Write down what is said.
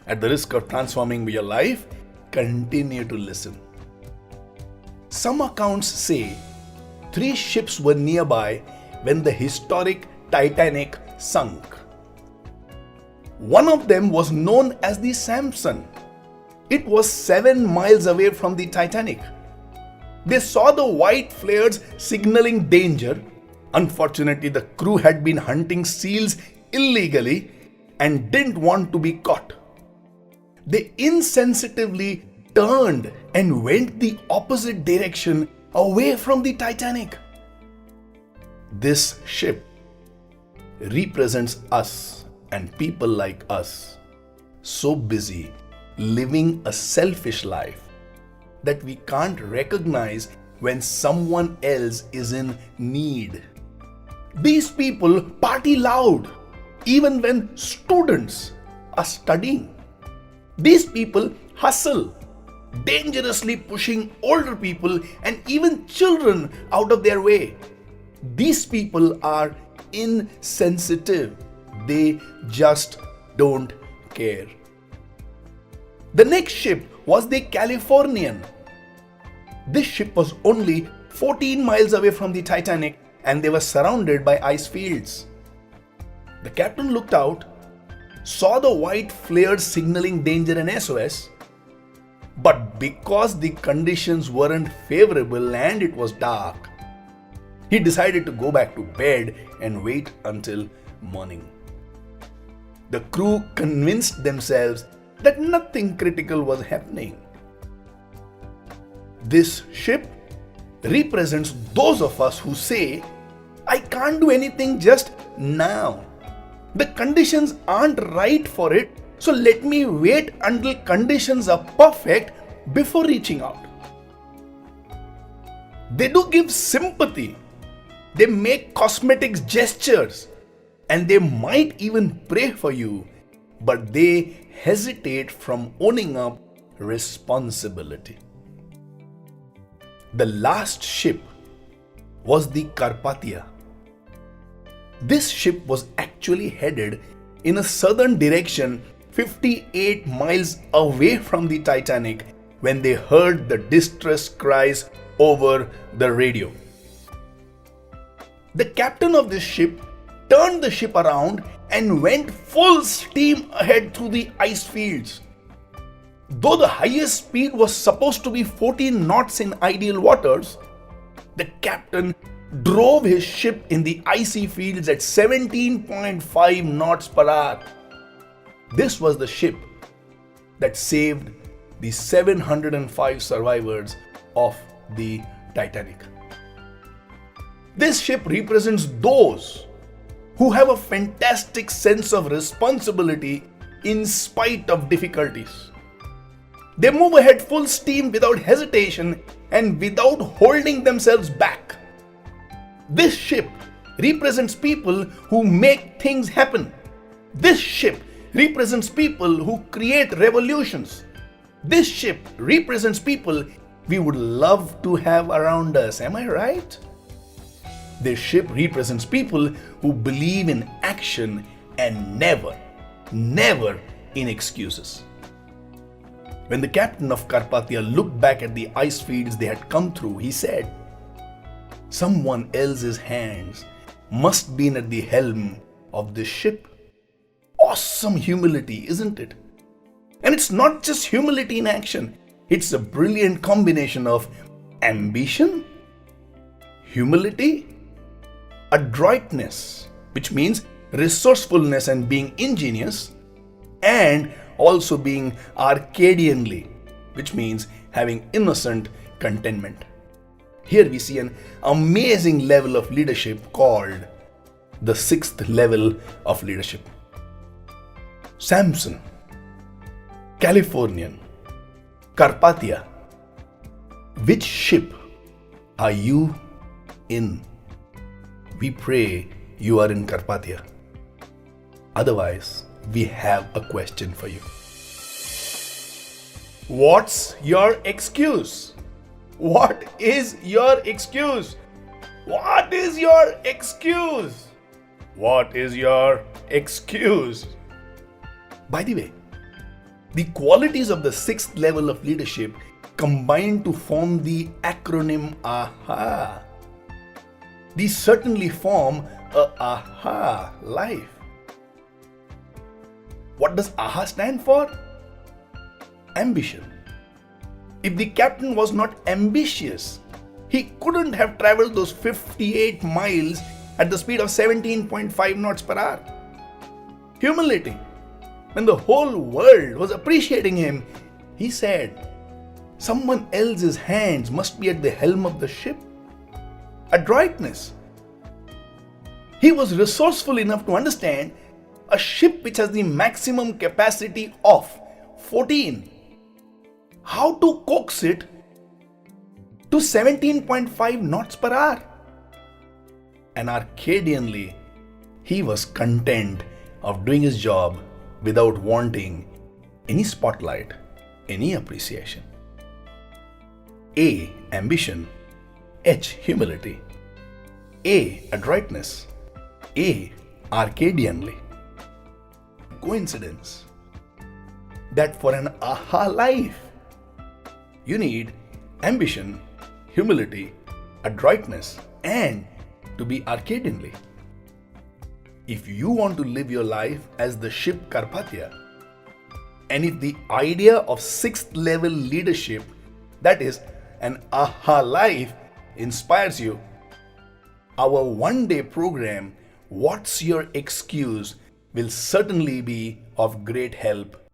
At the risk of transforming your life, continue to listen. Some accounts say 3 ships were nearby when the historic Titanic sunk. One of them was known as the Samson. It was 7 miles away from the Titanic. They saw the white flares signaling danger. Unfortunately, the crew had been hunting seals illegally and didn't want to be caught. They insensitively turned and went the opposite direction away from the Titanic. This ship represents us and people like us, so busy living a selfish life that we can't recognize when someone else is in need. These people party loud even when students are studying. These people hustle, dangerously pushing older people and even children out of their way. These people are insensitive. They just don't care. The next ship was the Californian. This ship was only 14 miles away from the Titanic and they were surrounded by ice fields. The captain looked out, saw the white flares signaling danger and SOS, but because the conditions weren't favorable and it was dark, he decided to go back to bed and wait until morning. The crew convinced themselves that nothing critical was happening. This ship represents those of us who say, I can't do anything just now. The conditions aren't right for it, so let me wait until conditions are perfect before reaching out. They do give sympathy. They make cosmetic gestures and they might even pray for you, but they hesitate from owning up responsibility. The last ship was the Carpathia. This ship was actually headed in a southern direction 58 miles away from the Titanic when they heard the distress cries over the radio. The captain of this ship turned the ship around and went full steam ahead through the ice fields. Though the highest speed was supposed to be 14 knots in ideal waters, the captain drove his ship in the icy fields at 17.5 knots per hour. This was the ship that saved the 705 survivors of the Titanic. This ship represents those who have a fantastic sense of responsibility in spite of difficulties. They move ahead full steam without hesitation and without holding themselves back. This ship represents people who make things happen. This ship represents people who create revolutions. This ship represents people we would love to have around us. Am I right? This ship represents people who believe in action and never in excuses. When the captain of Carpathia looked back at the ice fields they had come through, he said, someone else's hands must be at the helm of this ship. Awesome humility, isn't it? And it's not just humility in action. It's a brilliant combination of ambition, humility, adroitness, which means resourcefulness and being ingenious, and also being Arcadianly, which means having innocent contentment. Here we see an amazing level of leadership called the 6th level of leadership. Samson, Californian, Carpathia. Which ship are you in? We pray you are in Carpathia. Otherwise, we have a question for you. What's your excuse? What is your excuse? What is your excuse? What is your excuse? By the way, The qualities of the sixth level of leadership combine to form the acronym AHA. These certainly form a AHA life. What does AHA stand for? Ambition. If the captain was not ambitious, he couldn't have traveled those 58 miles at the speed of 17.5 knots per hour. Humility. When the whole world was appreciating him, he said, someone else's hands must be at the helm of the ship. Adroitness. He was resourceful enough to understand a ship which has the maximum capacity of 14. How to coax it to 17.5 knots per hour. And Arcadianly, he was content of doing his job without wanting any spotlight, any appreciation. A. Ambition. H. Humility. A. Adroitness. A. Arcadianly. Coincidence that for an AHA life, you need ambition, humility, adroitness, and to be Arcadianly. If you want to live your life as the ship Carpathia, and if the idea of sixth level leadership, that is an AHA life, inspires you, our one-day program, What's Your Excuse, will certainly be of great help